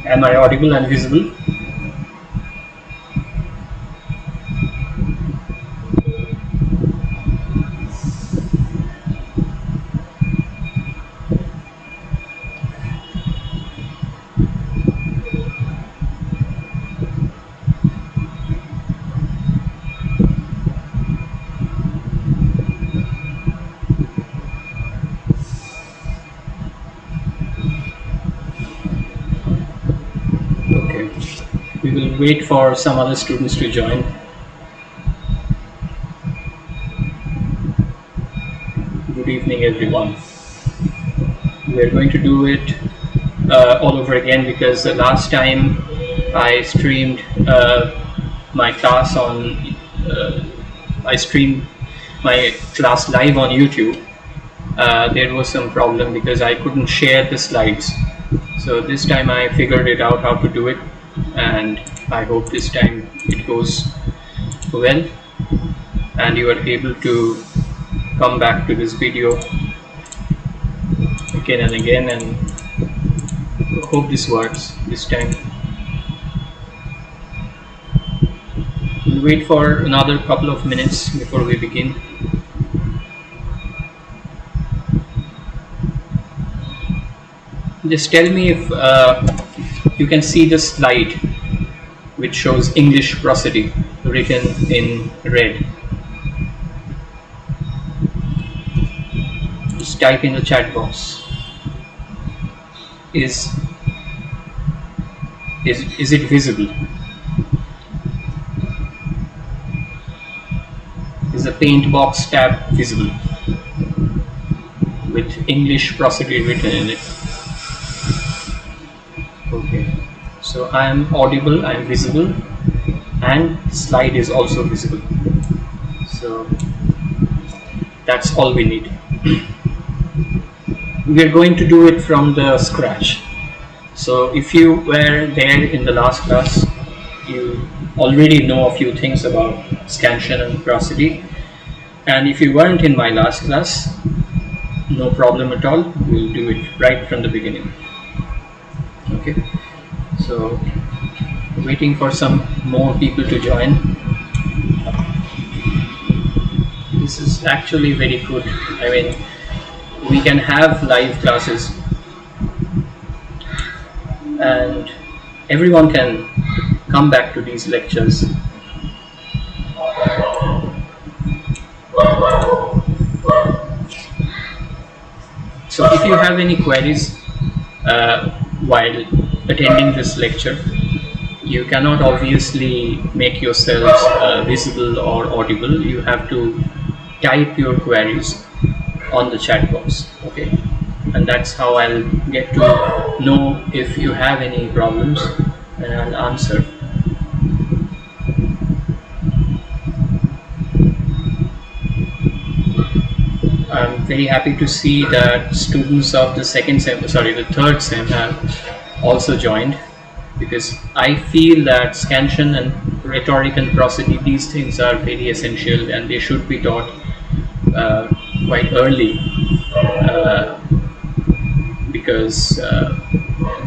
Am I audible and visible? We will wait for some other students to join. Good evening, everyone. We are going to do it all over again because the last time I streamed my class on, I streamed my class live on YouTube. There was some problem because I couldn't share the slides. So this time I figured it out how to do it, and I hope this time it goes well and you are able to come back to this video again and again, and hope this works this time. We'll wait for another couple of minutes before we begin. Just tell me if you can see the slide which shows English prosody written in red. Just type in the chat box. Is it visible? Is the paint box tab visible with English prosody written in it? Okay, so I am audible, I am visible, and slide is also visible. So that's all we need. We are going to do it from the scratch. So if you were there in the last class, you already know a few things about scansion and prosody. And if you weren't in my last class, no problem at all. We'll do it right from the beginning. Okay, so waiting for some more people to join. This is actually very good. I mean, we can have live classes and everyone can come back to these lectures. So if you have any queries while attending this lecture, you cannot obviously make yourselves visible or audible. You have to type your queries on the chat box, okay? And that's how I'll get to know if you have any problems and I'll answer. I'm very happy to see that students of the third sem have also joined, because I feel that scansion and rhetoric and prosody, these things are very essential and they should be taught quite early, because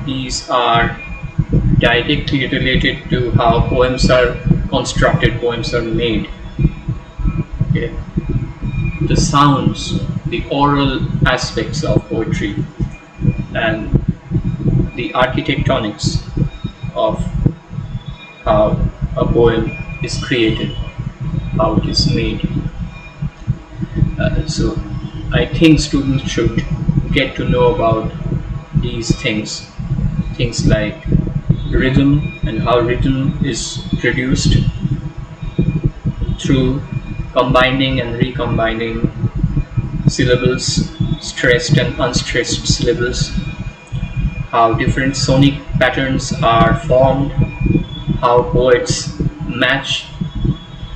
these are directly related to how poems are constructed, poems are made. Okay. The sounds the oral aspects of poetry and the architectonics of how a poem is created, how it is made. So I think students should get to know about these things like rhythm and how rhythm is produced through combining and recombining syllables, stressed and unstressed syllables, how different sonic patterns are formed, how poets match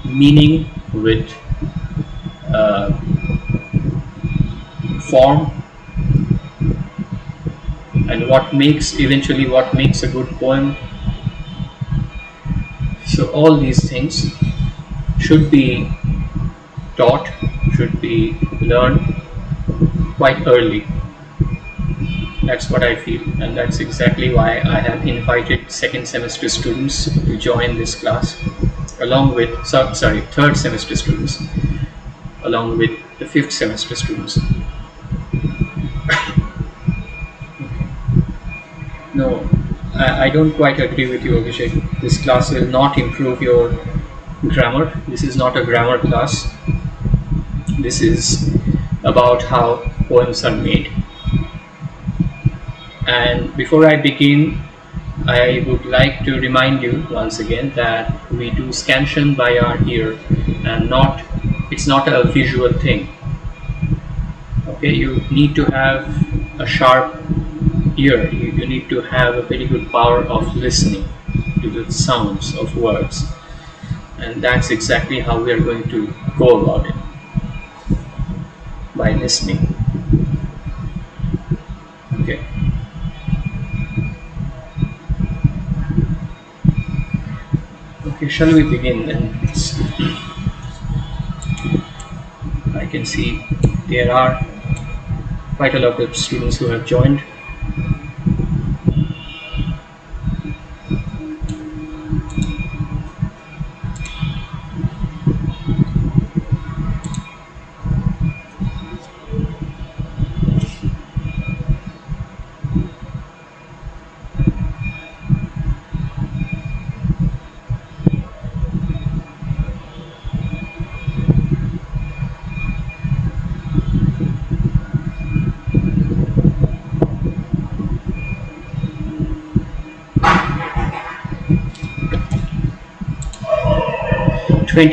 meaning with form, and what makes a good poem. So all these things should be taught, should be learned quite early. That's what I feel, and that's exactly why I have invited second semester students to join this class, along with third semester students, along with the fifth semester students. No, I don't quite agree with you, Abhishek. This class will not improve your grammar. This is not a grammar class. This is about how poems are made. And before I begin, I would like to remind you once again that we do scansion by our ear, and it's not a visual thing. Okay, you need to have a sharp ear. You need to have a very good power of listening to the sounds of words, and that's exactly how we are going to go about it, by listening. Okay. Okay, shall we begin then? I can see there are quite a lot of students who have joined.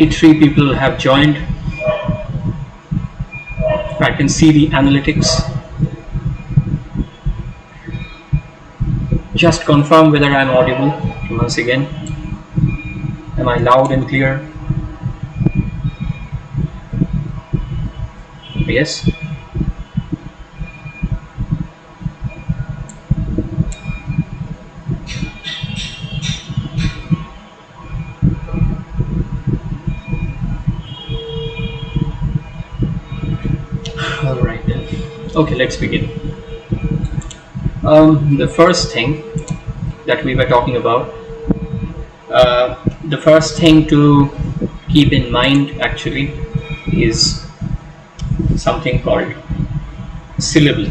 Three people have joined. I can see the analytics. Just confirm whether I am audible once again. Am I loud and clear? Yes? Okay, let's begin. The first thing that we were talking about, the first thing to keep in mind actually is something called syllable.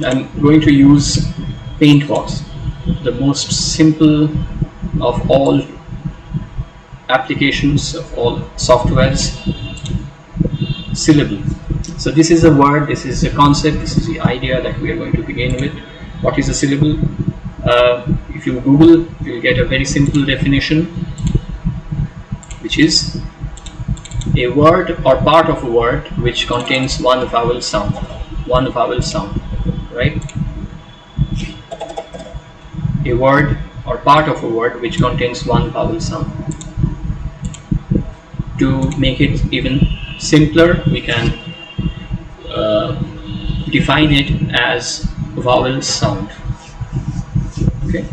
I'm going to use Paintbox, the most simple of all applications, of all softwares. Syllable. So this is a word, this is a concept, this is the idea that we are going to begin with. What is a syllable? If you Google, you'll get a very simple definition, which is a word or part of a word which contains one vowel sound. One vowel sound, right? A word or part of a word which contains one vowel sound. To make it even simpler, we can define it as vowel sound. Okay,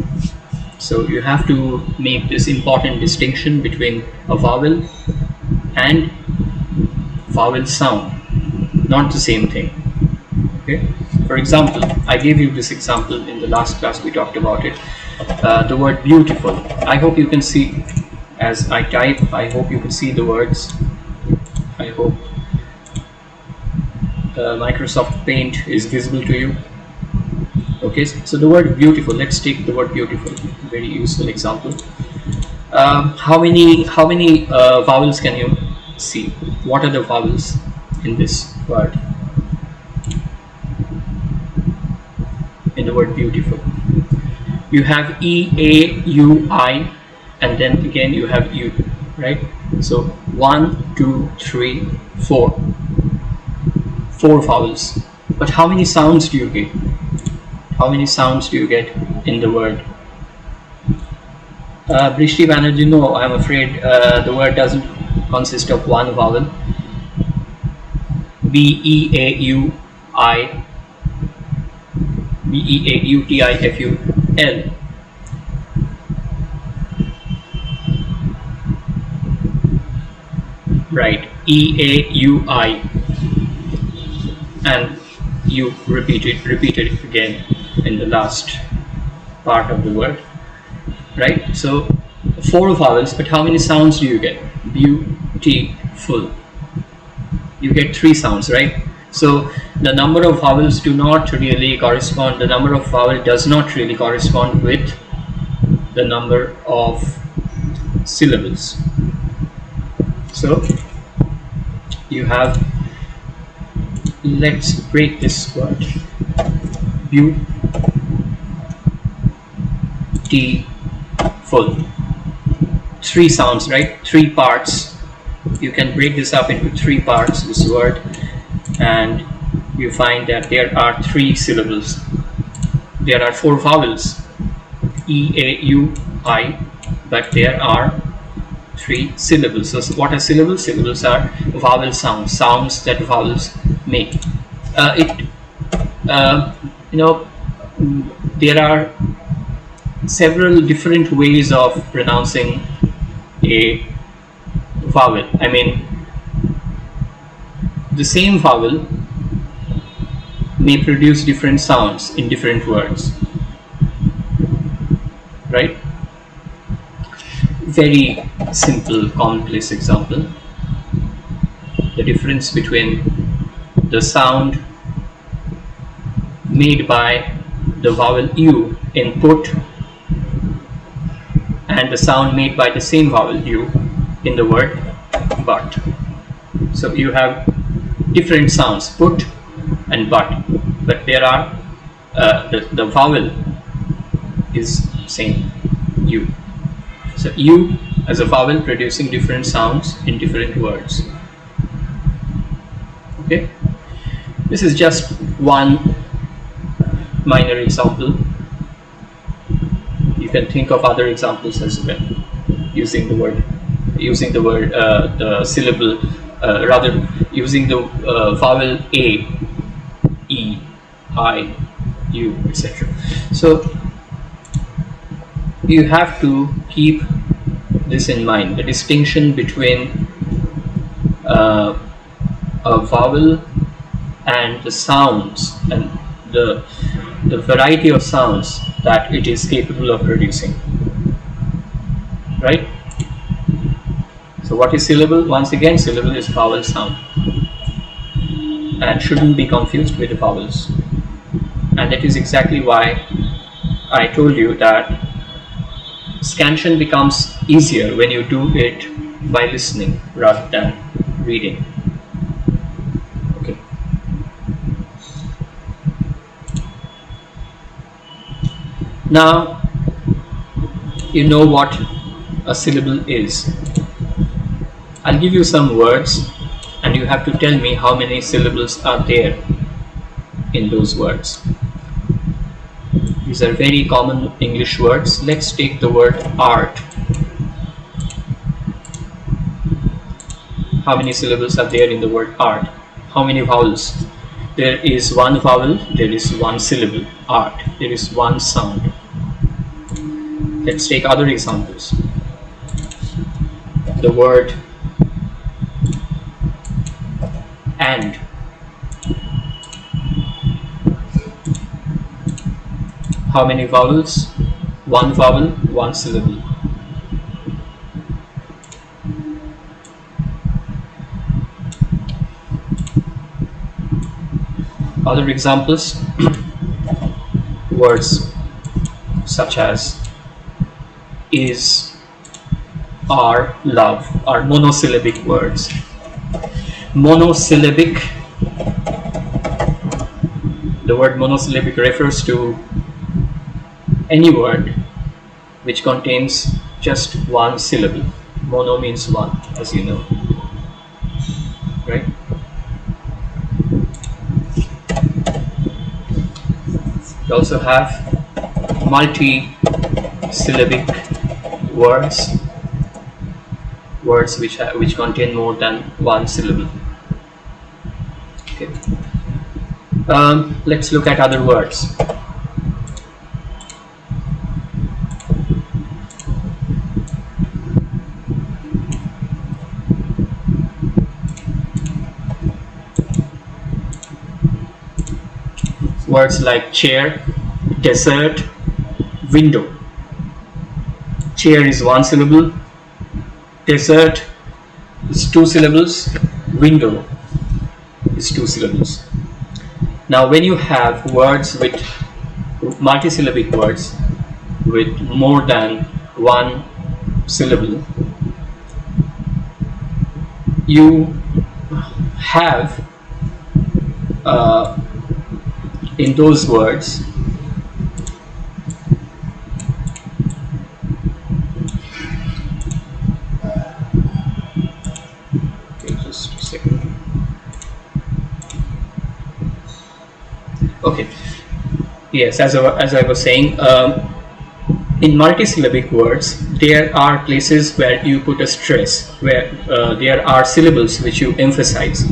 so you have to make this important distinction between a vowel and vowel sound, not the same thing. Okay, For example, I gave you this example in the last class, we talked about it. The word beautiful. I hope you can see as I type. I hope you can see the words. I hope Microsoft Paint is visible to you. Okay, so the word beautiful. Let's take the word beautiful. Very useful example. How many vowels can you see? What are the vowels in this word? In the word beautiful, you have E, A, U, I, and then again you have U, right? So 1, 2, 3, 4. 4 vowels. But how many sounds do you get? How many sounds do you get in the word? Brishti Banerjee, no, I'm afraid the word doesn't consist of one vowel. B, E, A, U, I, B, E, A, U, T, I, F, U, L. Right, E, A, U, I, and you repeat it again in the last part of the word, right? So 4 vowels, but how many sounds do you get? Beautiful. You get 3 sounds, right? So the number of vowels do not really correspond. The number of vowel does not really correspond with the number of syllables. So you have, let's break this word, beautiful. 3 sounds, right? 3 parts. You can break this up into 3 parts, this word, and you find that there are 3 syllables. There are 4 vowels, E, A, U, I, but there are 3 syllables. So what are syllables? Syllables are vowel sounds, sounds that vowels make. There are several different ways of pronouncing a vowel. I mean, the same vowel may produce different sounds in different words, right? Very simple, commonplace example. The difference between the sound made by the vowel U in put and the sound made by the same vowel U in the word but. So you have different sounds, put and but there are the vowel is same, U. So U as a vowel producing different sounds in different words. Okay, this is just one minor example. You can think of other examples as well, using the syllable, rather using the vowel A, E, I, U, etc. So you have to keep this in mind, the distinction between a vowel and the sounds and the variety of sounds that it is capable of producing, right? So what is syllable? Once again, syllable is vowel sound and shouldn't be confused with the vowels, and that is exactly why I told you that scansion becomes easier when you do it by listening rather than reading. Okay. Now you know what a syllable is. I'll give you some words and you have to tell me how many syllables are there in those words. These are very common English words. Let's take the word art. How many syllables are there in the word art? How many vowels? There is one vowel, there is one syllable, art. There is one sound. Let's take other examples. The word and. How many vowels? One vowel, one syllable. Other examples, words such as is, are, love are monosyllabic words. Monosyllabic, the word monosyllabic refers to any word which contains just one syllable. Mono means one, as you know, right? We also have multisyllabic words, words which contain more than one syllable. Okay. Let's look at other words. Words like chair, desert, window. Chair is one syllable, desert is two syllables, window is two syllables. Now when you have words with multisyllabic words with more than one syllable, you have in those words just a second. Okay, yes, as I was saying, in multisyllabic words there are places where you put a stress, where there are syllables which you emphasize.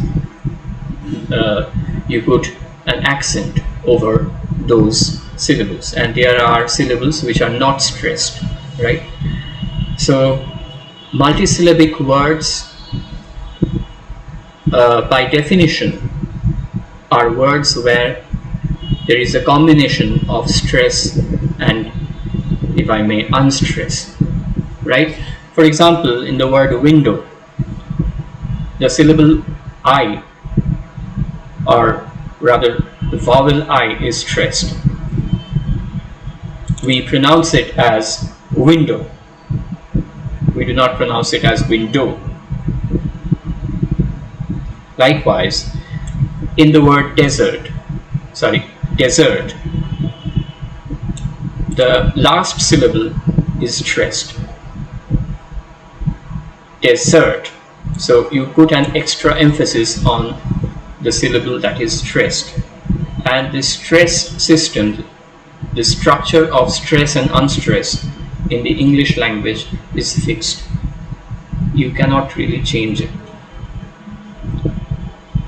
You put an accent over those syllables, and there are syllables which are not stressed, right? So multisyllabic words by definition are words where there is a combination of stress and, if I may, unstress, right? For example, in the word window, the syllable I, or rather the vowel I, is stressed. We pronounce it as window. We do not pronounce it as window. Likewise, in the word desert, the last syllable is stressed. Desert. So you put an extra emphasis on the syllable that is stressed. And the stress system, the structure of stress and unstress in the English language is fixed. You cannot really change it.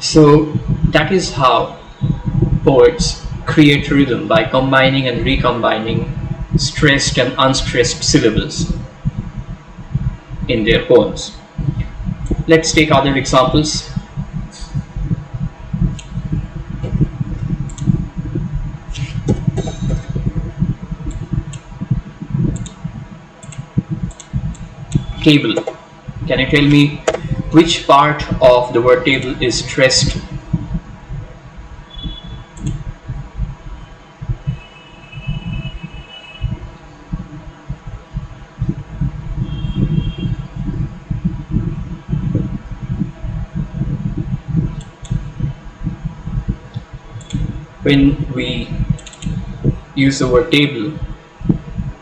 So that is how poets create rhythm, by combining and recombining stressed and unstressed syllables in their poems. Let's take other examples. Table. Can you tell me which part of the word table is stressed? When we use the word table,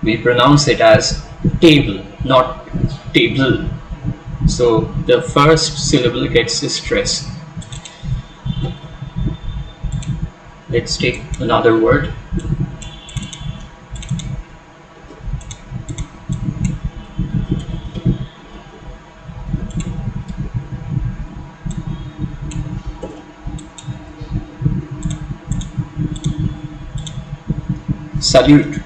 we pronounce it as table, not table. So the first syllable gets the stress. Let's take another word. Salute.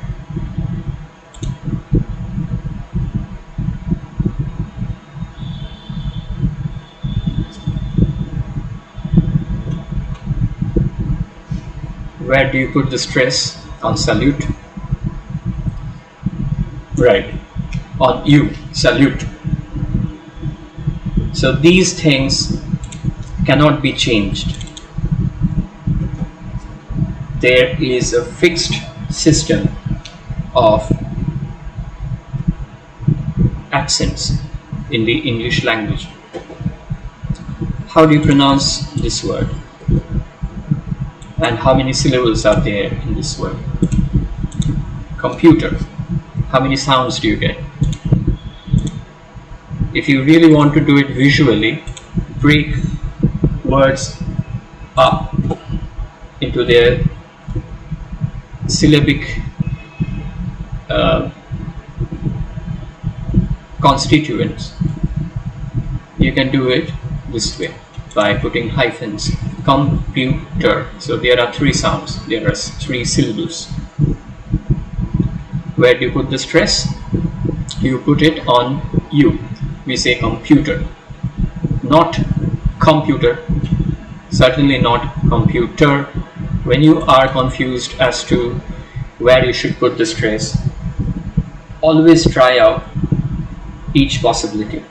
Where do you put the stress on salute? right? On you, salute. So these things cannot be changed. There is a fixed system of accents in the English language. How do you pronounce this word? And how many syllables are there in this word? Computer. How many sounds do you get? If you really want to do it visually, break words up into their syllabic constituents. You can do it this way by putting hyphens. Computer. So there are three sounds. There are three syllables. Where do you put the stress? You put it on you. We say computer, not computer, certainly not computer. When you are confused as to where you should put the stress, always try out each possibility.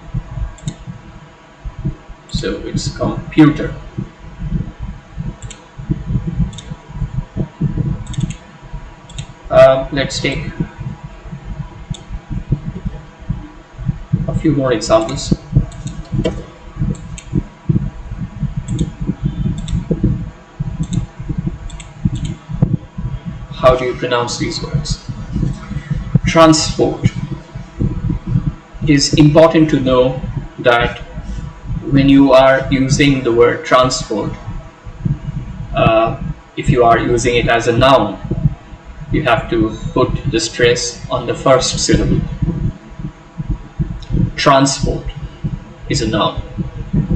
So it's computer. Let's take a few more examples. How do you pronounce these words? Transport. It is important to know that when you are using the word transport, if you are using it as a noun, you have to put the stress on the first syllable. Transport is a noun.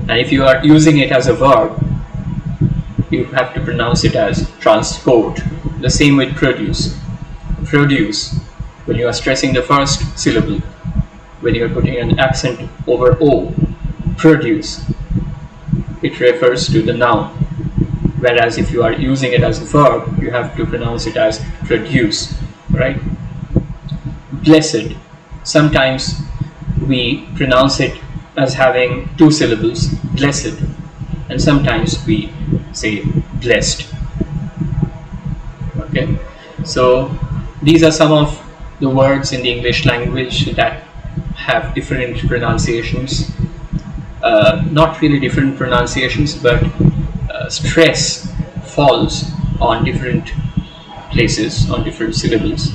And if you are using it as a verb, you have to pronounce it as transport. The same with produce. Produce, when you are stressing the first syllable, when you are putting an accent over O, produce, it refers to the noun. Whereas if you are using it as a verb, you have to pronounce it as produce, right? Blessed, sometimes we pronounce it as having two syllables, blessed, and sometimes we say blessed. Okay, so these are some of the words in the English language that have different pronunciations. Not really different pronunciations, but stress falls on different places, on different syllables,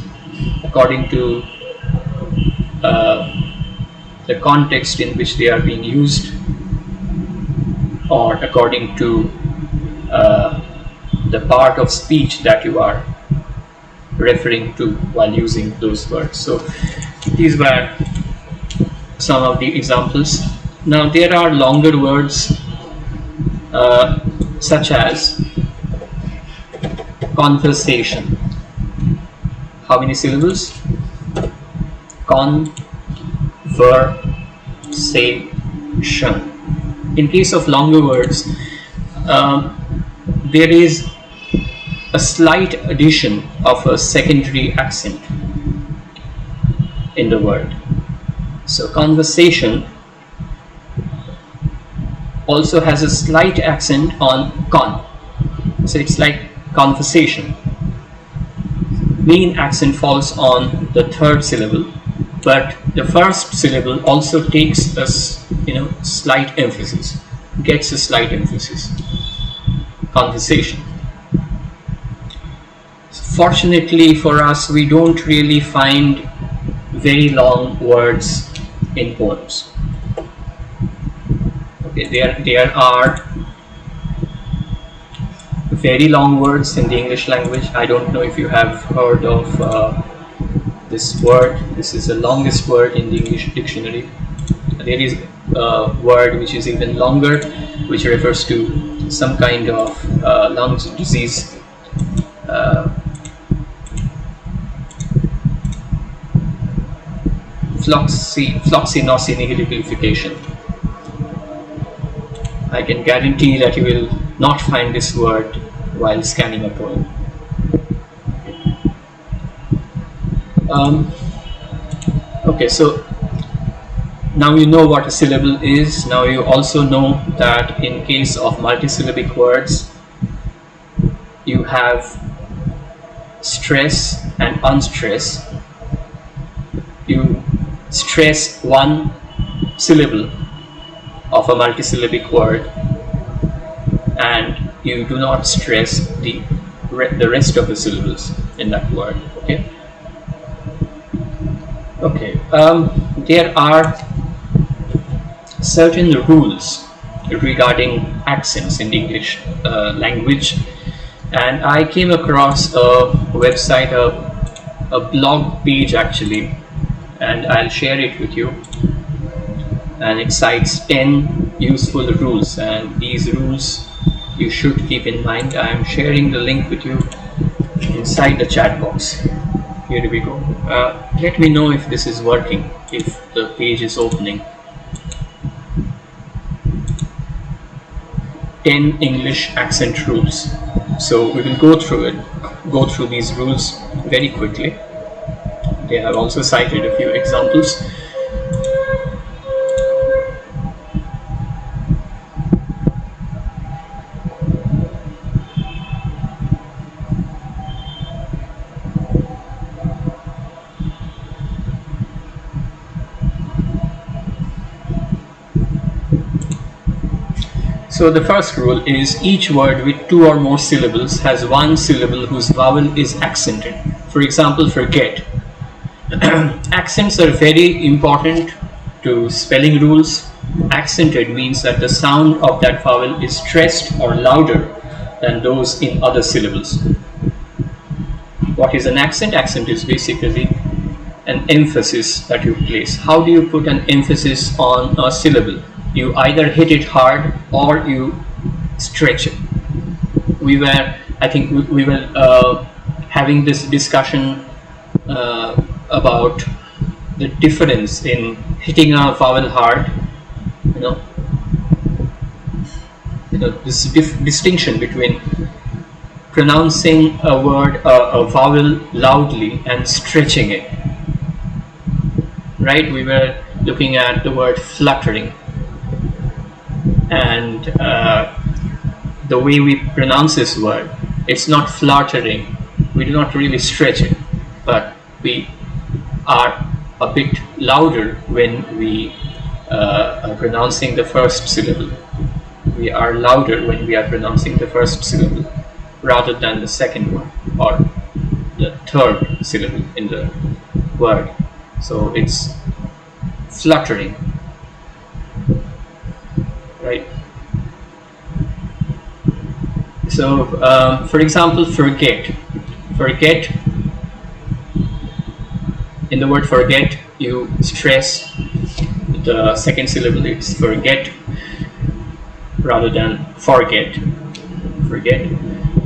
according to the context in which they are being used, or according to the part of speech that you are referring to while using those words. So these were some of the examples. Now there are longer words such as conversation. How many syllables? Conversation. In case of longer words, there is a slight addition of a secondary accent in the word. So conversation also has a slight accent on con. So it's like conversation. Main accent falls on the third syllable, but the first syllable also takes a slight emphasis, gets a slight emphasis. Conversation. Fortunately for us, we don't really find very long words in poems. Okay, there are very long words in the English language. I don't know if you have heard of this word. This is the longest word in the English dictionary. There is a word which is even longer, which refers to some kind of lung disease. Floccinaucinihilification. I can guarantee that you will not find this word while scanning a poem. Okay, so now you know what a syllable is. Now you also know that in case of multisyllabic words, you have stress and unstress. You stress one syllable of a multisyllabic word and you do not stress the rest of the syllables in that word. Okay, there are certain rules regarding accents in the English language, and I came across a website, a blog page actually, and I'll share it with you. And it cites 10 useful rules, and these rules you should keep in mind. I am sharing the link with you inside the chat box. Here we go. Let me know if this is working, if the page is opening. 10 English accent rules. So we will go through these rules very quickly. They have also cited a few examples. So the first rule is each word with 2 or more syllables has one syllable whose vowel is accented. For example, forget. Accents are very important to spelling rules. Accented means that the sound of that vowel is stressed or louder than those in other syllables. What is an accent? Accent is basically an emphasis that you place. How do you put an emphasis on a syllable? You either hit it hard or you stretch it. I think we were having this discussion about the difference in hitting a vowel hard, this distinction between pronouncing a word, a vowel loudly and stretching it. Right? We were looking at the word fluttering. And the way we pronounce this word, it's not fluttering. We do not really stretch it, but we are a bit louder when we are pronouncing the first syllable. We are louder when we are pronouncing the first syllable rather than the second one or the third syllable in the word. So it's fluttering. Right. So, for example, forget. Forget. In the word forget, you stress the second syllable. It's forget rather than forget. Forget.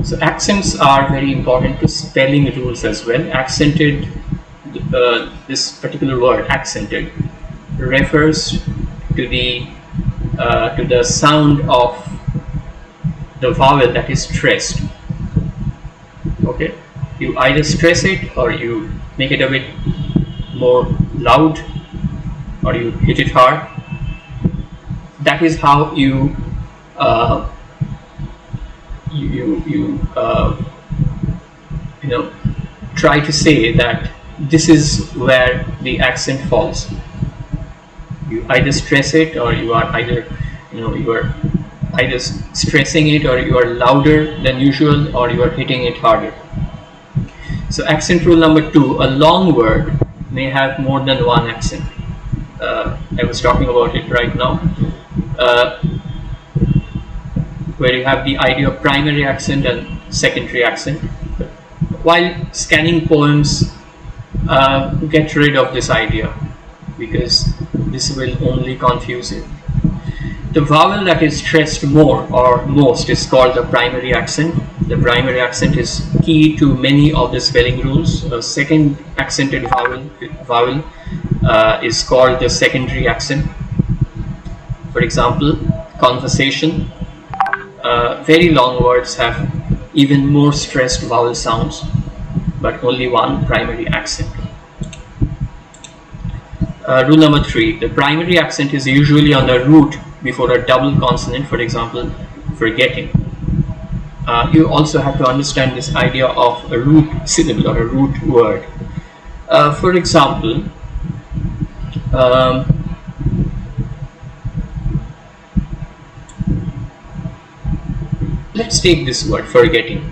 So, accents are very important to spelling rules as well. Accented. This particular word, accented, refers to the sound of the vowel that is stressed. Okay, you either stress it or you make it a bit more loud or you hit it hard. That is how you try to say that this is where the accent falls. You either stress it or you are either stressing it or you are louder than usual or you are hitting it harder. So accent rule number 2, a long word may have more than one accent. I was talking about it right now, where you have the idea of primary accent and secondary accent. While scanning poems, get rid of this idea because this will only confuse you. The vowel that is stressed more or most is called the primary accent. The primary accent is key to many of the spelling rules. A second accented vowel is called the secondary accent. For example, conversation. Very long words have even more stressed vowel sounds, but only one primary accent. Rule number 3, the primary accent is usually on the root before a double consonant, for example, forgetting. You also have to understand this idea of a root syllable or a root word. For example, let's take this word, forgetting.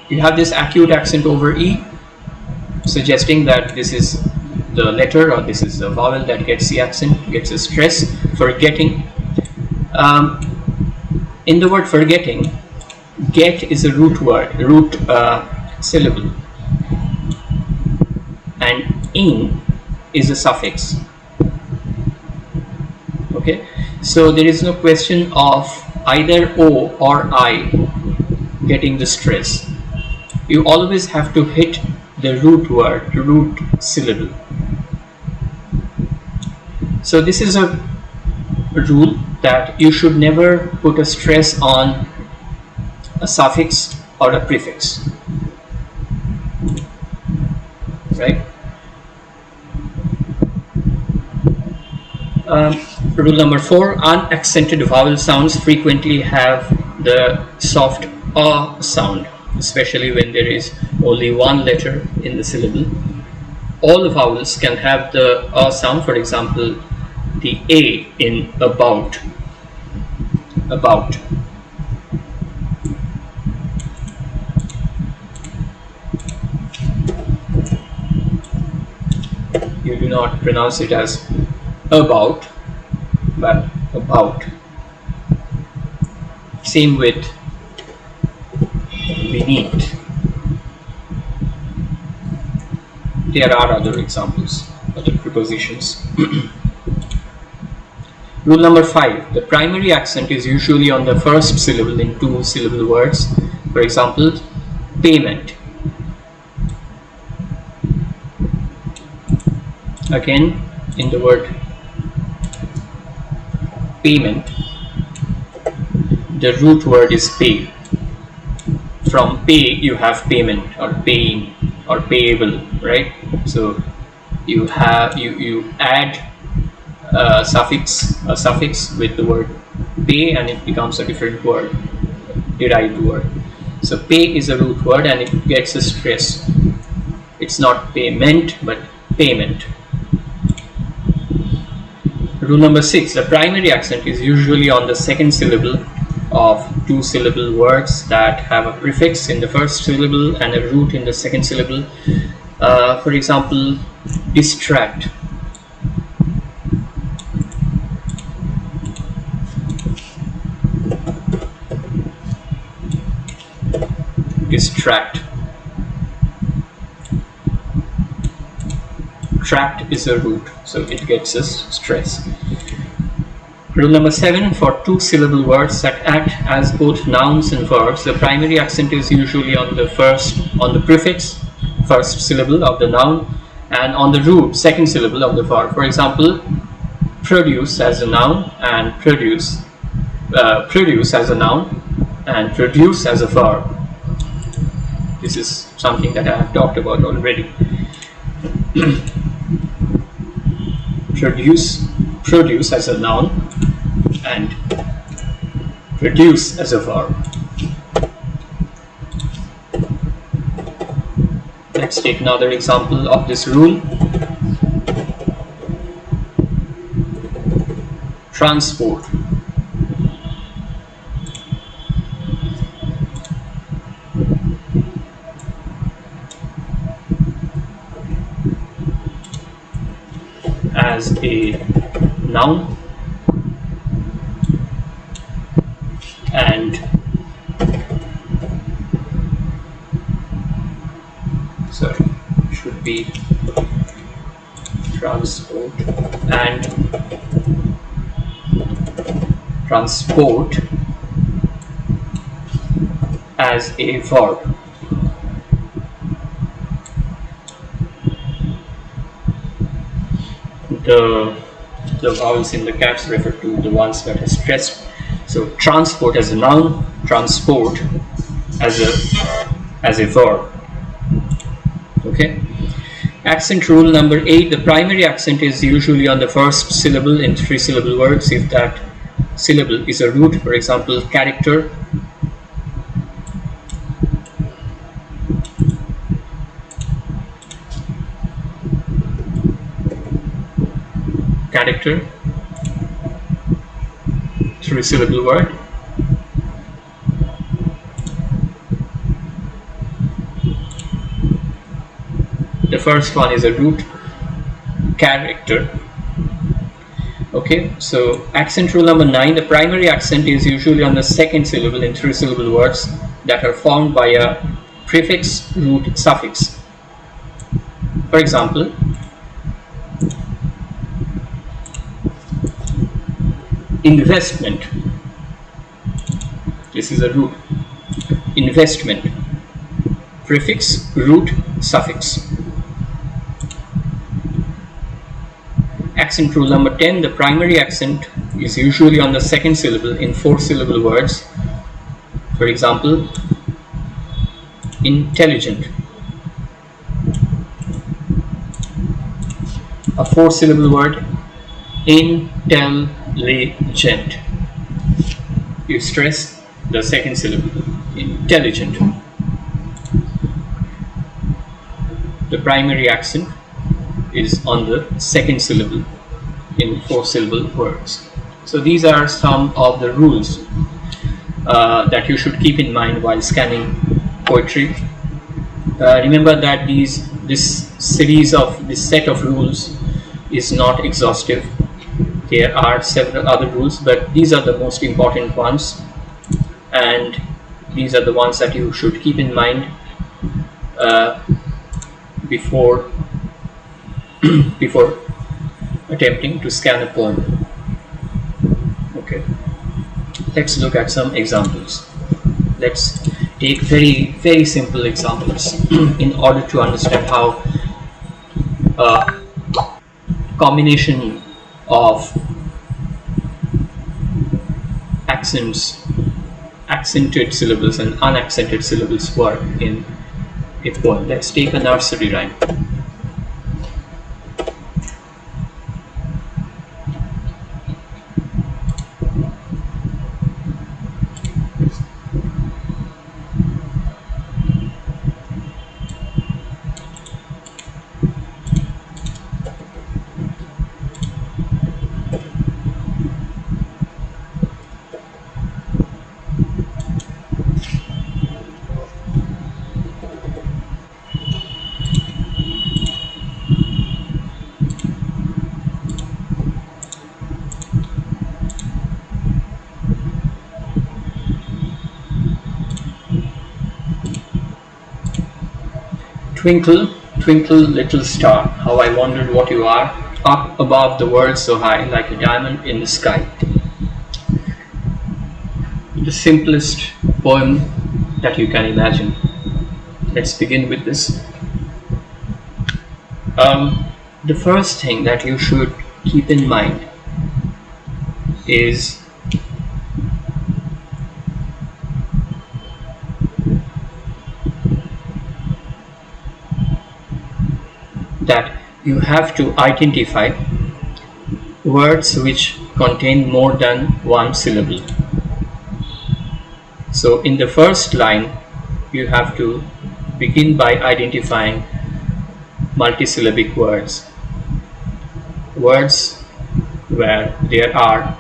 You have this acute accent over E, suggesting that this is the letter or this is the vowel that gets the accent, gets a stress. Forgetting. In the word forgetting, get is a root word, root syllable, and ing is a suffix. Okay, so there is no question of either O or I getting the stress. You always have to hit the root word, root syllable. So this is a rule that you should never put a stress on a suffix or a prefix, right? Rule number 4, unaccented vowel sounds frequently have the soft A sound, especially when there is only one letter in the syllable. All vowels can have the A sound, for example, the A in about, about. You do not pronounce it as about, but about. Same with beneath. There are other examples, other prepositions. Rule number 5, the primary accent is usually on the first syllable in 2-syllable words. For example, payment. Again, in the word payment, the root word is pay. From pay you have payment or paying or payable, right? So you have you add a suffix with the word pay and it becomes a different word, derived word. So pay is a root word and it gets a stress. It's not payment but payment. Rule number 6, the primary accent is usually on the second syllable of 2-syllable words that have a prefix in the first syllable and a root in the second syllable. For example, distract. Distract. Tract is a root, so it gets us stress. Rule number 7, for 2-syllable words that act as both nouns and verbs, the primary accent is usually on the prefix, first syllable of the noun, and on the root, second syllable of the verb. For example, produce as a noun and produce as a noun and produce as a verb. This is something that I have talked about already. Produce as a noun and produce as a verb. Let's take another example of this rule. Transport. As a noun and should be transport and transport as a verb. The vowels in the caps refer to the ones that are stressed. So transport as a noun, transport as a verb. Okay. Accent rule number 8. The primary accent is usually on the first syllable in 3-syllable words if that syllable is a root. For example, character, character, 3-syllable word. The first one is a root, character. Okay, so accent rule number 9. The primary accent is usually on the second syllable in 3-syllable words that are formed by a prefix, root, suffix. For example, investment. This is a root. Investment. Prefix, root, suffix. Accent rule number 10. The primary accent is usually on the second syllable in 4-syllable words. For example, intelligent. A 4-syllable word, intelligent. You stress the second syllable, intelligent. The primary accent is on the second syllable in 4-syllable words. So these are some of the rules that you should keep in mind while scanning poetry. Remember that this set of rules is not exhaustive. There are several other rules, but these are the most important ones, and these are the ones that you should keep in mind before attempting to scan a poem. Okay, let's look at some examples. Let's take very, very simple examples in order to understand how combination of accented syllables and unaccented syllables work in a poem. Let's take a nursery rhyme. Twinkle, twinkle, little star, how I wondered what you are, up above the world so high, like a diamond in the sky. The simplest poem that you can imagine. Let's begin with this. The first thing that you should keep in mind is that you have to identify words which contain more than one syllable. So in the first line, you have to begin by identifying multisyllabic words. Words where there are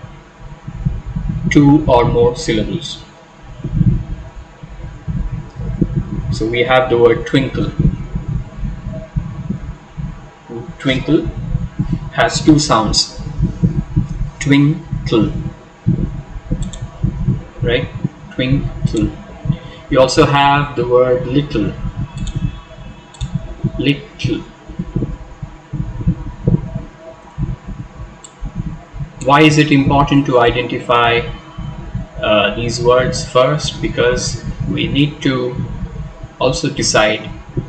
2 or more syllables. So we have the word twinkle. Twinkle has 2 sounds. Twinkle, right? Twinkle. You also have the word little. Little. Why is it important to identify these words first? Because we need to also decide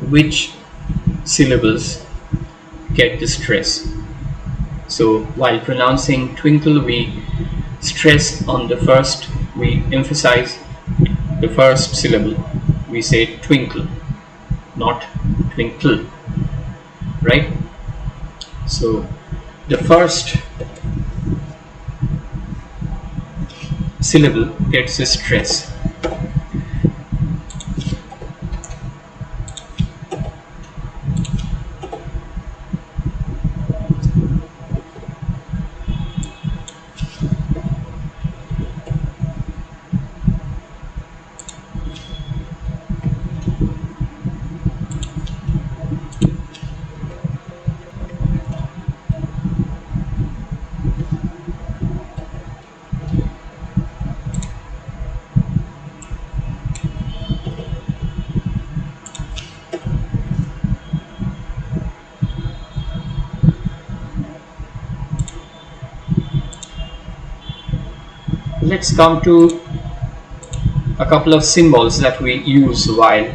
which syllables get the stress. So while pronouncing twinkle, we stress on the first, we emphasize the first syllable, we say twinkle, not twinkle, right? So the first syllable gets a stress. Let's come to a couple of symbols that we use while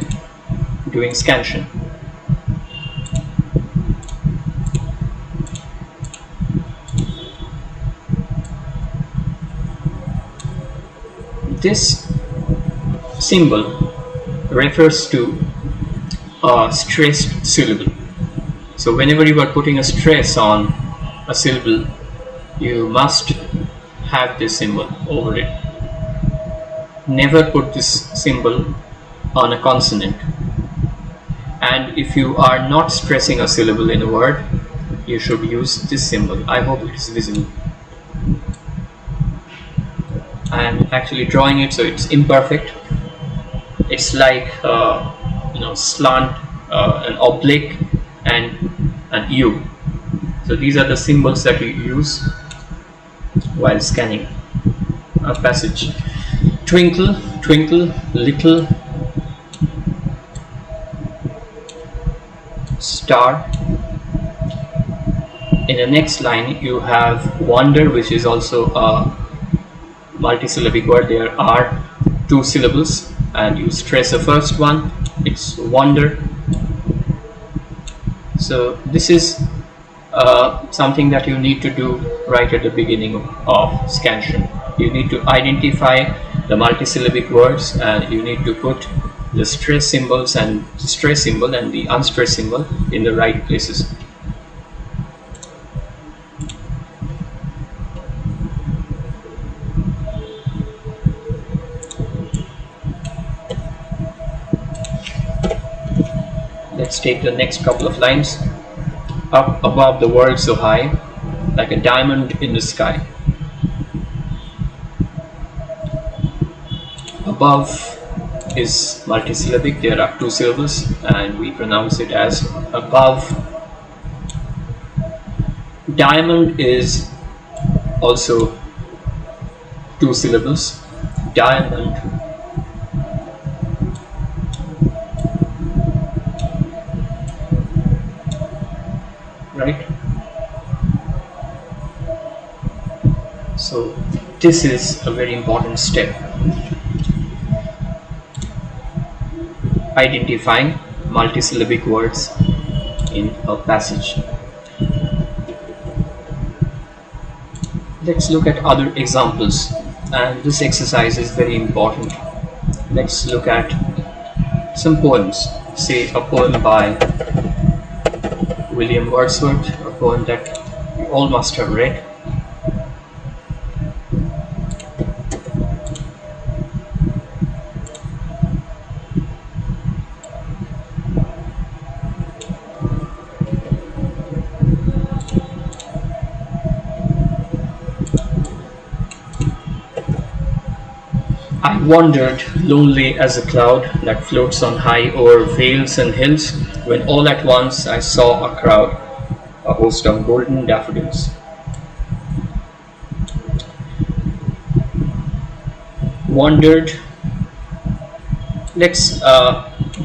doing scansion. This symbol refers to a stressed syllable. So whenever you are putting a stress on a syllable, you must have this symbol over it. Never put this symbol on a consonant. And if you are not stressing a syllable in a word, you should use this symbol. I hope it is visible. I am actually drawing it, so it's imperfect. It's like slant, an oblique, and an U. So these are the symbols that we use while scanning a passage. Twinkle, twinkle, little, star. In the next line you have wonder, which is also a multisyllabic word. There are two syllables and you stress the first one, it's wonder. So this is something that you need to do right at the beginning of scansion. You need to identify the multisyllabic words and you need to put the stress symbols and the stress symbol and the unstressed symbol in the right places. Let's take the next couple of lines. Up above the world so high, like a diamond in the sky. Above is multisyllabic, there are two syllables and we pronounce it as above. Diamond is also two syllables, diamond. Right? So this is a very important step. Identifying multisyllabic words in a passage. Let's look at other examples, and this exercise is very important. Let's look at some poems. Say a poem by William Wordsworth, a poem that you all must have read. I wandered lonely as a cloud that floats on high o'er vales and hills, when all at once I saw a crowd, a host of golden daffodils. Wandered. Let's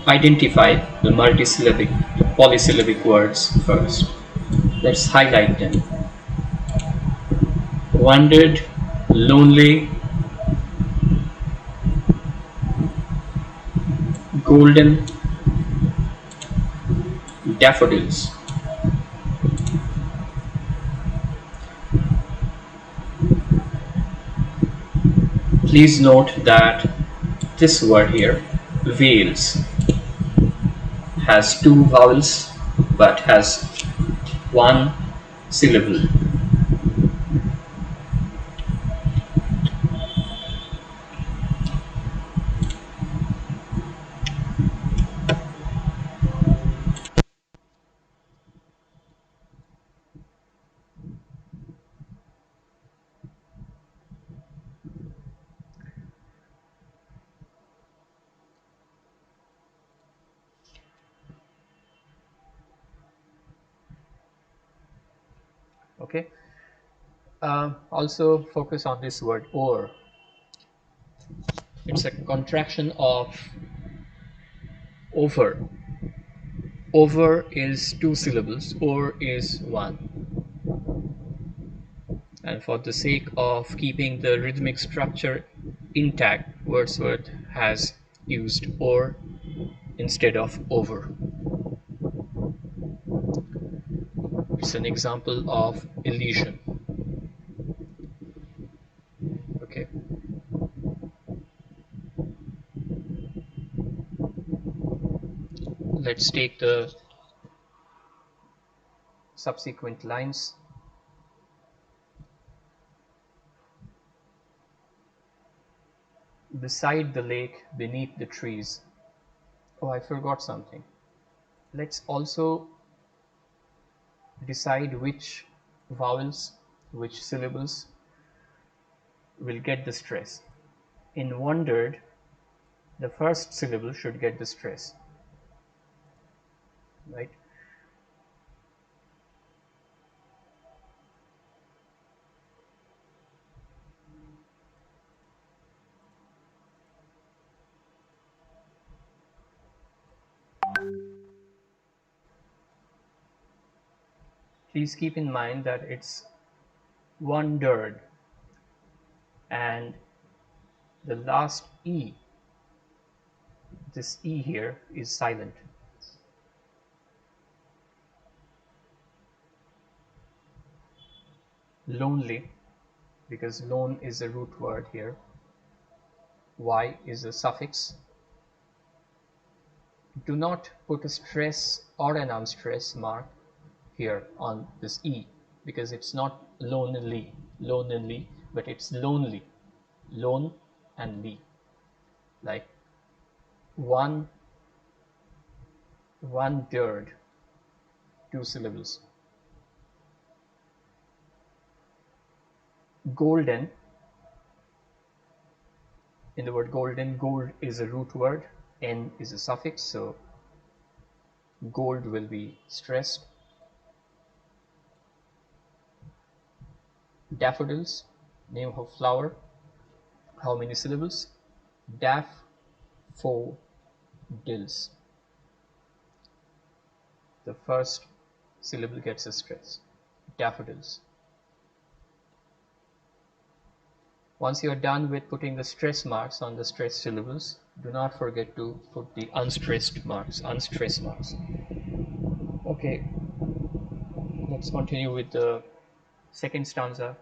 identify the multisyllabic, polysyllabic words first. Let's highlight them. Wandered, lonely, golden, daffodils. Please note that this word here, veils, has two vowels but has one syllable. Okay. Also focus on this word or. It's a contraction of over. Over is two syllables, or is one. And for the sake of keeping the rhythmic structure intact, Wordsworth has used or instead of over. It's an example of elision. Okay. Let's take the subsequent lines. Beside the lake, beneath the trees. Oh, I forgot something. Let's also decide which vowels, which syllables will get the stress. In wondered, the first syllable should get the stress, right? Please keep in mind that it's wondered, and the last E, this E here is silent. Lonely, because lone is a root word here. Y is a suffix. Do not put a stress or an unstressed mark here on this E, because it's not lonely, but it's lonely, lone and ly, like wondered, two syllables. Golden, in the word golden, gold is a root word, N is a suffix, so gold will be stressed. Daffodils, name of flower, how many syllables? Daffodils. The first syllable gets a stress. Daffodils. Once you are done with putting the stress marks on the stressed syllables, do not forget to put the unstressed marks. Okay, let's continue with the second stanza.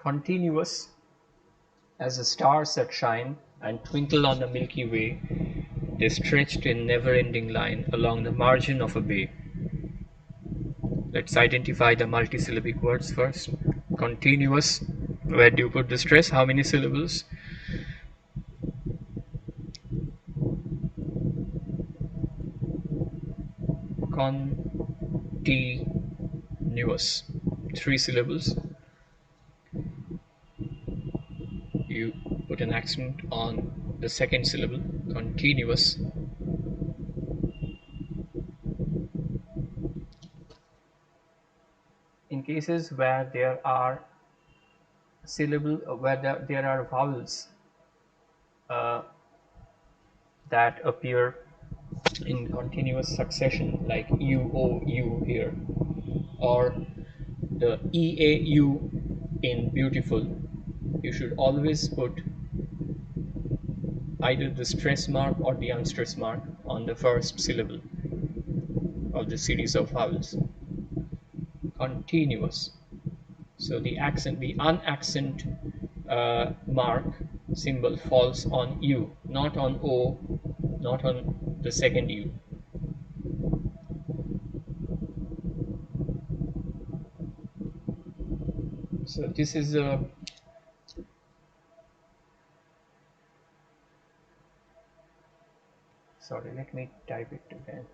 Continuous as the stars that shine and twinkle on the Milky Way, they stretched in never-ending line along the margin of a bay. Let's identify the multisyllabic words first. Continuous, where do you put the stress? How many syllables? Continuous, three syllables. you put an accent on the second syllable, continuous. In cases where there are there are vowels uh, that appear in continuous succession, like U O U here, or the E A U in beautiful, you should always put either the stress mark or the unstressed mark on the first syllable of the series of vowels. Continuous. So the unaccent mark symbol falls on U, not on O, not on the second U. So this is a sorry, let me type it again.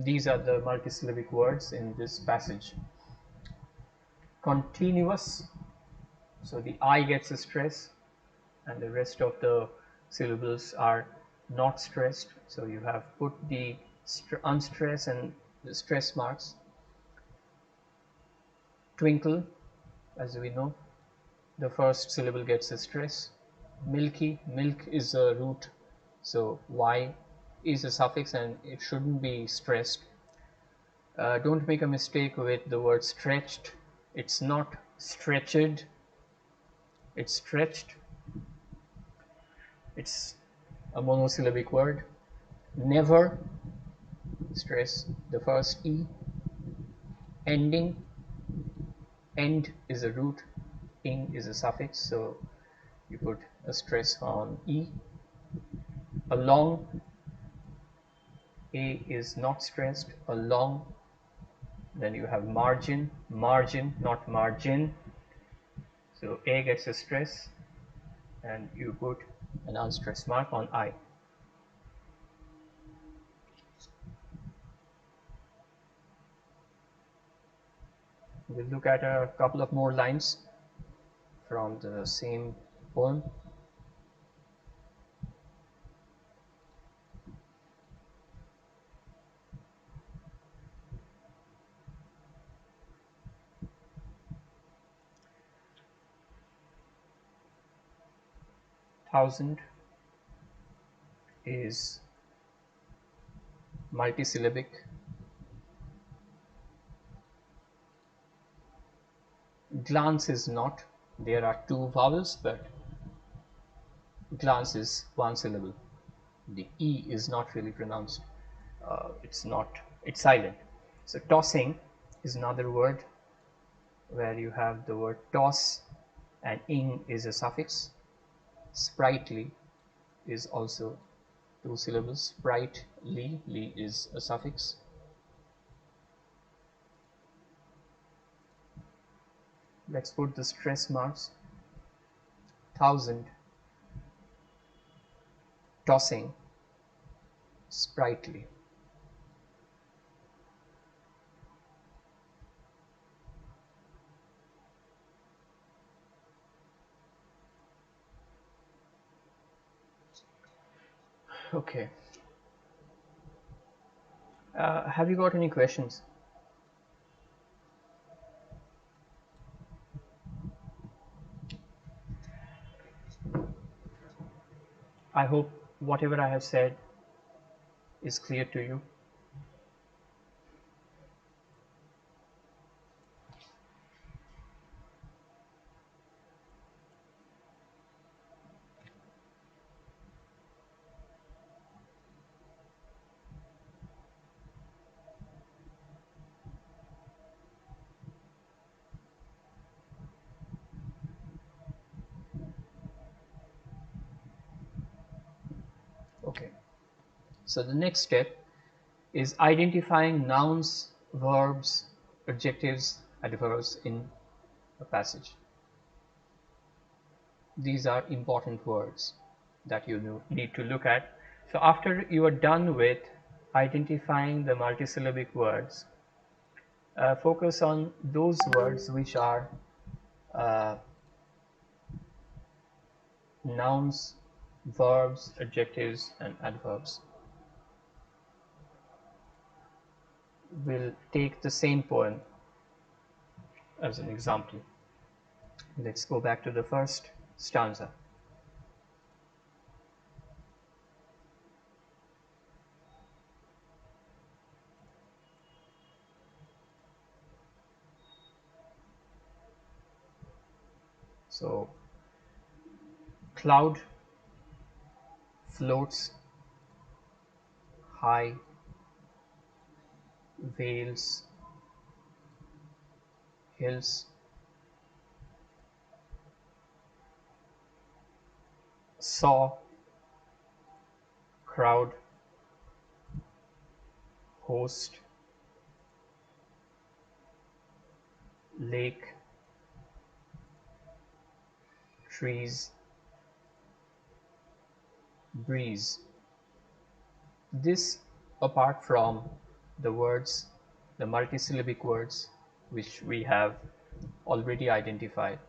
These are the multisyllabic words in this passage. Continuous, so the I gets a stress and the rest of the syllables are not stressed. So you have put the unstressed and the stress marks. Twinkle, as we know, the first syllable gets a stress. Milky, milk is a root, so Y is a suffix and it shouldn't be stressed. Don't make a mistake with the word stretched. It's not stretched, it's stretched. It's a monosyllabic word. Never, stress the first E. Ending, end is a root, ing is a suffix, so you put a stress on E. Along, A is not stressed, along. Then you have margin, margin, not margin. So A gets a stress and you put an unstressed mark on I. We'll look at a couple of more lines from the same poem. Thousand is multisyllabic. Glance is not. There are two vowels, but glance is one syllable. The E is not really pronounced. It's not, it's silent. So tossing is another word where you have the word toss and ing is a suffix. Sprightly is also two syllables. Sprightly, li is a suffix. Let's put the stress marks. Thousand, tossing, sprightly. Okay. Have you got any questions? I hope whatever I have said is clear to you. Okay, so the next step is identifying nouns, verbs, adjectives, adverbs in a passage. These are important words that you need to look at. So after you are done with identifying the multisyllabic words, focus on those words which are uh, nouns, verbs, adjectives, and adverbs. We'll take the same poem as an example. Let's go back to the first stanza. So, cloud floats high, veils, hills, saw, crowd, host, lake, trees, breeze. This apart from the words, the multisyllabic words which we have already identified.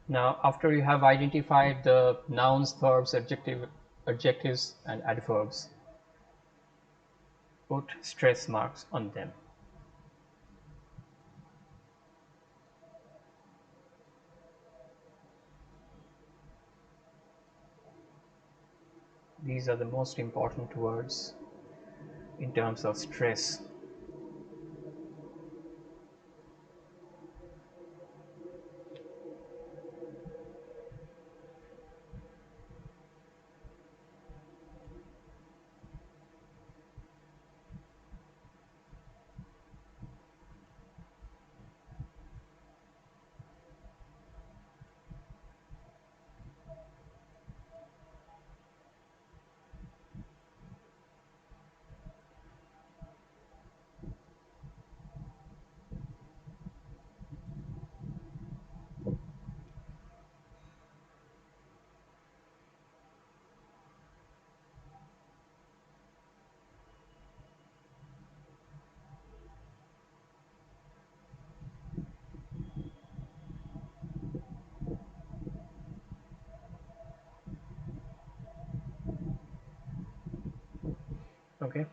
Now, after you have identified the nouns, verbs, adjectives, and adverbs, put stress marks on them. These are the most important words in terms of stress. Okay.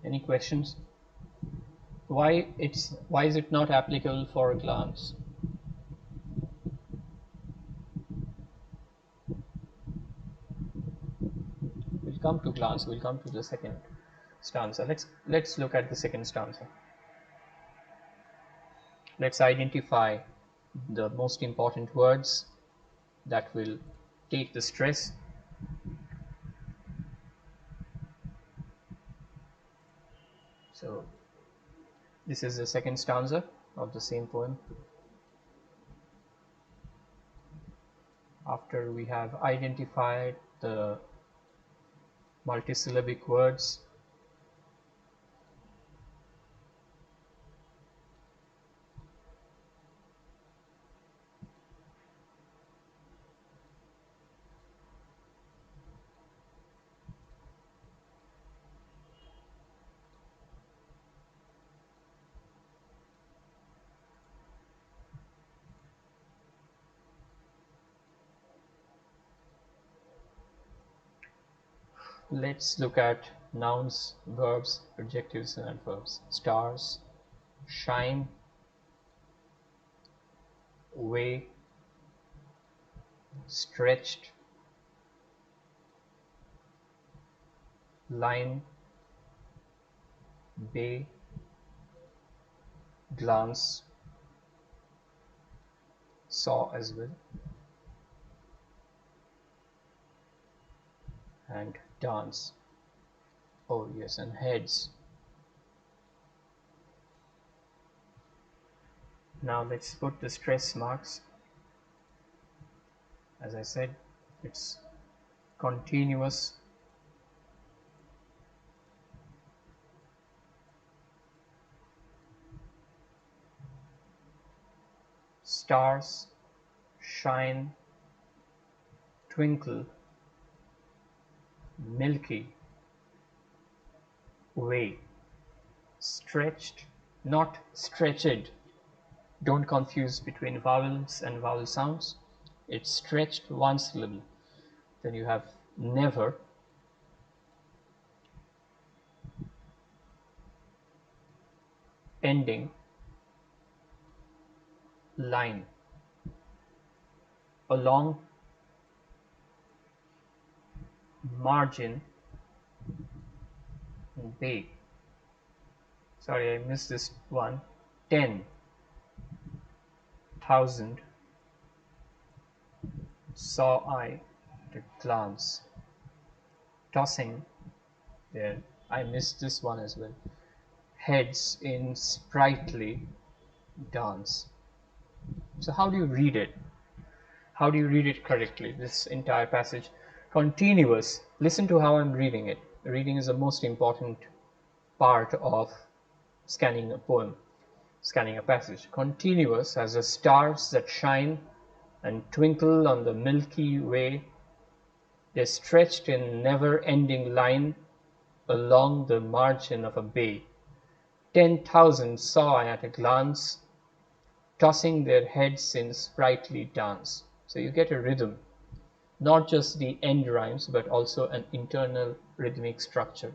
Any questions? Why is it not applicable for a glance? We'll come to glance. We'll come to the second stanza. Let's look at the second stanza. Let's identify the most important words that will take the stress. So this is the second stanza of the same poem. After we have identified the multisyllabic words, Let's look at nouns, verbs, adjectives, and adverbs. Stars, shine, way, stretched, line, bay, glance, saw as well, and dance. Oh yes, and heads. Now let's put the stress marks. As I said, it's continuous, stars, shine, twinkle, milky, way, stretched, not stretched. Don't confuse between vowels and vowel sounds. It's stretched one syllable. Then you have never, ending, line, along, margin, bay. Sorry, I missed this one. 10,000 saw I at a glance. Tossing, there, I missed this one as well. Heads in sprightly dance. So how do you read it? How do you read it correctly, this entire passage? Continuous. Listen to how I'm reading it. Reading is the most important part of scanning a poem, scanning a passage. Continuous as the stars that shine and twinkle on the Milky Way. They're stretched in never-ending line along the margin of a bay. 10,000 saw I at a glance, tossing their heads in sprightly dance. So you get a rhythm, not just the end rhymes, but also an internal rhythmic structure.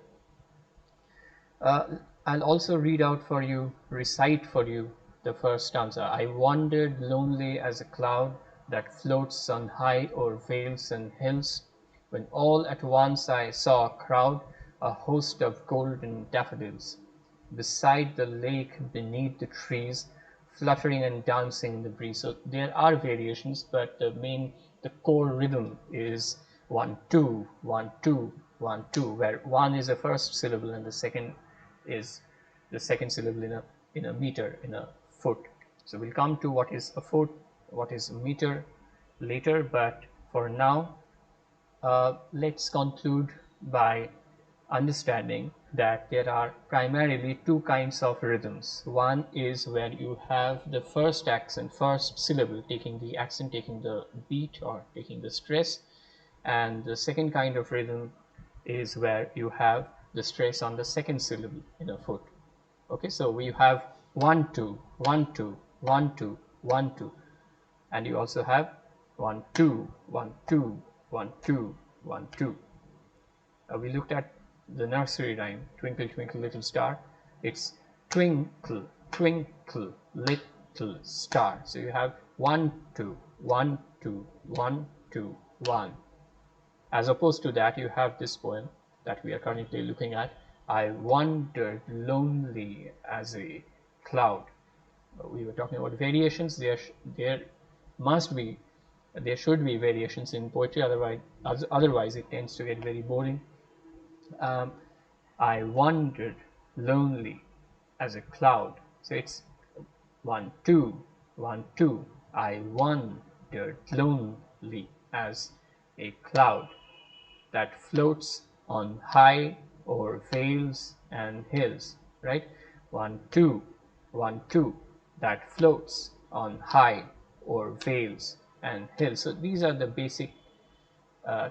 I'll also read out for you, recite for you the first stanza. I wandered lonely as a cloud that floats on high o'er vales and hills, when all at once I saw a crowd, a host of golden daffodils, beside the lake, beneath the trees, fluttering and dancing in the breeze. So there are variations, but the core rhythm is 1 2 1 2 1 2, where 1 is the first syllable and the second is the second syllable in a meter, in a foot. So we'll come to what is a foot, what is a meter later, but for now, let's conclude by understanding that there are primarily two kinds of rhythms. One is where you have the first accent, first syllable taking the accent, taking the beat or taking the stress, and the second kind of rhythm is where you have the stress on the second syllable in a foot. Okay, so we have 1 2 1 2 1 2 1 2, and you also have 1 2 1 2 1 2 1 2. We looked at the nursery rhyme, Twinkle Twinkle Little Star. It's twinkle twinkle little star. So you have 1 2 1 2 1 2 1. As opposed to that, you have this poem that we are currently looking at. I wandered lonely as a cloud. We were talking about variations. There must be, there should be variations in poetry. Otherwise it tends to get very boring. I wandered lonely as a cloud. So it's 1 2 1 2. I wandered lonely as a cloud that floats on high over vales and hills, right? 1 2 1 2, that floats on high over vales and hills. So these are the basic uh,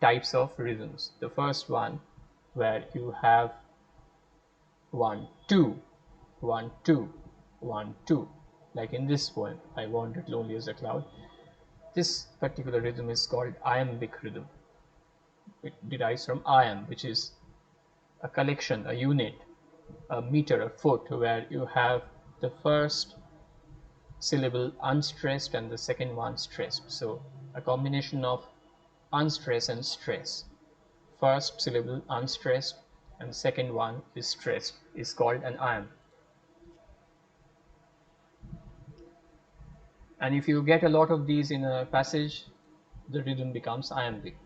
types of rhythms. The first one where you have 1 2 1 2 1 2, like in this poem, I wandered lonely as a cloud. This particular rhythm is called iambic rhythm. It derives from I am, which is a collection, a unit, a meter, a foot, where you have the first syllable unstressed and the second one stressed. So a combination of unstressed and stress. First syllable unstressed and second one is stressed is called an iamb. And if you get a lot of these in a passage, the rhythm becomes iambic.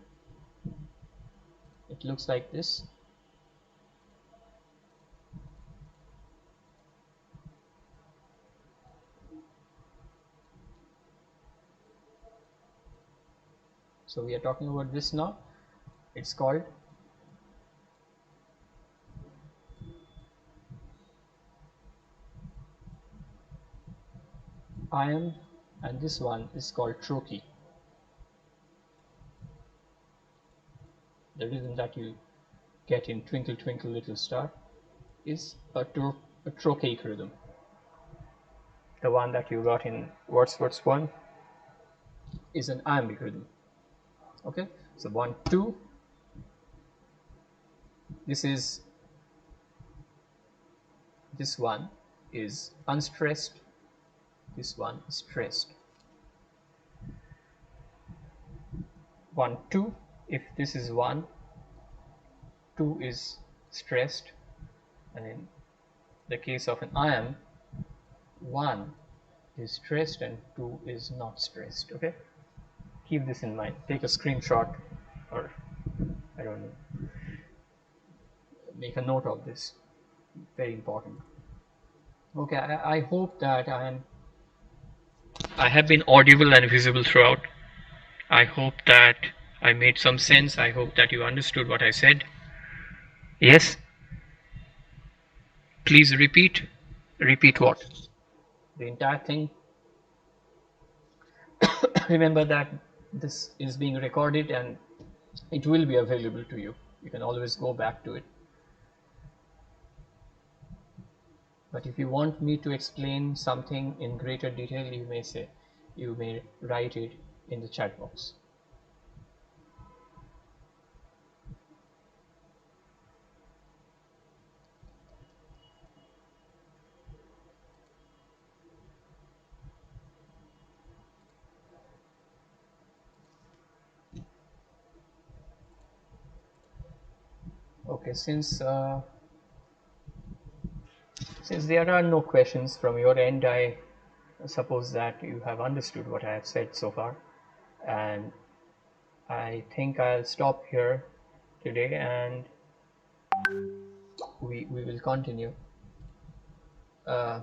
It looks like this. So we are talking about this now. It's called iamb, and this one is called trochee. The rhythm that you get in Twinkle Twinkle Little Star is a trochaic rhythm. The one that you got in Wordsworth's poem is an iambic rhythm. Okay, so 1, 2. This one is unstressed. This one is stressed. 1, 2. If this is 1, 2 is stressed, and in the case of an iamb, 1 is stressed and 2 is not stressed. Okay, keep this in mind. Take a screenshot, or I don't know, make a note of this. Very important. Okay, I hope that I have been audible and visible throughout. I hope that I made some sense. I hope that you understood what I said. Yes, please repeat. Repeat what? The entire thing. Remember that this is being recorded and it will be available to you. You can always go back to it. But if you want me to explain something in greater detail, you may write it in the chat box. Okay, since there are no questions from your end, I suppose that you have understood what I have said so far, and I think I'll stop here today, and we will continue in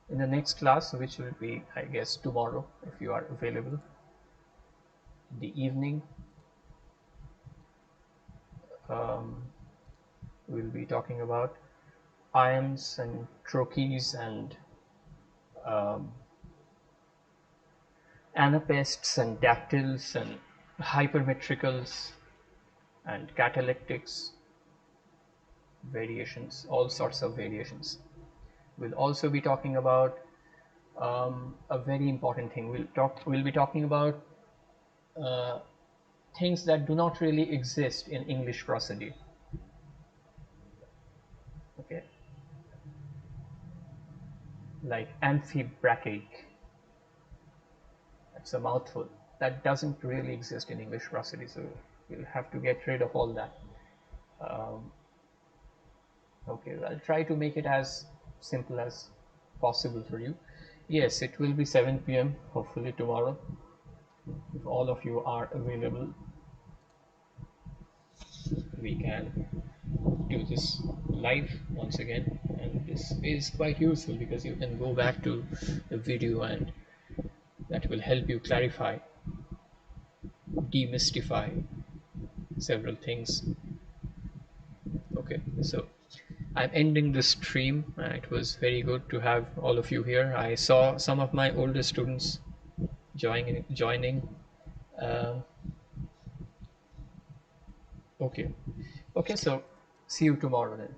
the next class, which will be, I guess, tomorrow, if you are available in the evening. We'll be talking about iambs and trochees and anapaests and dactyls and hypermetricals and catalectics, variations, all sorts of variations. We'll also be talking about a very important thing. We'll be talking about things that do not really exist in English prosody. Okay, like amphibrachaic. That's a mouthful. That doesn't really exist in English prosody, so we'll have to get rid of all that. Okay, I'll try to make it as simple as possible for you. Yes, it will be 7 p.m. hopefully tomorrow, if all of you are available. We can do this live once again, and this is quite useful because you can go back to the video and that will help you clarify, demystify several things. Okay, so I'm ending this stream. It was very good to have all of you here. I saw some of my older students joining. Uh, okay, so see you tomorrow then.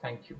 Thank you.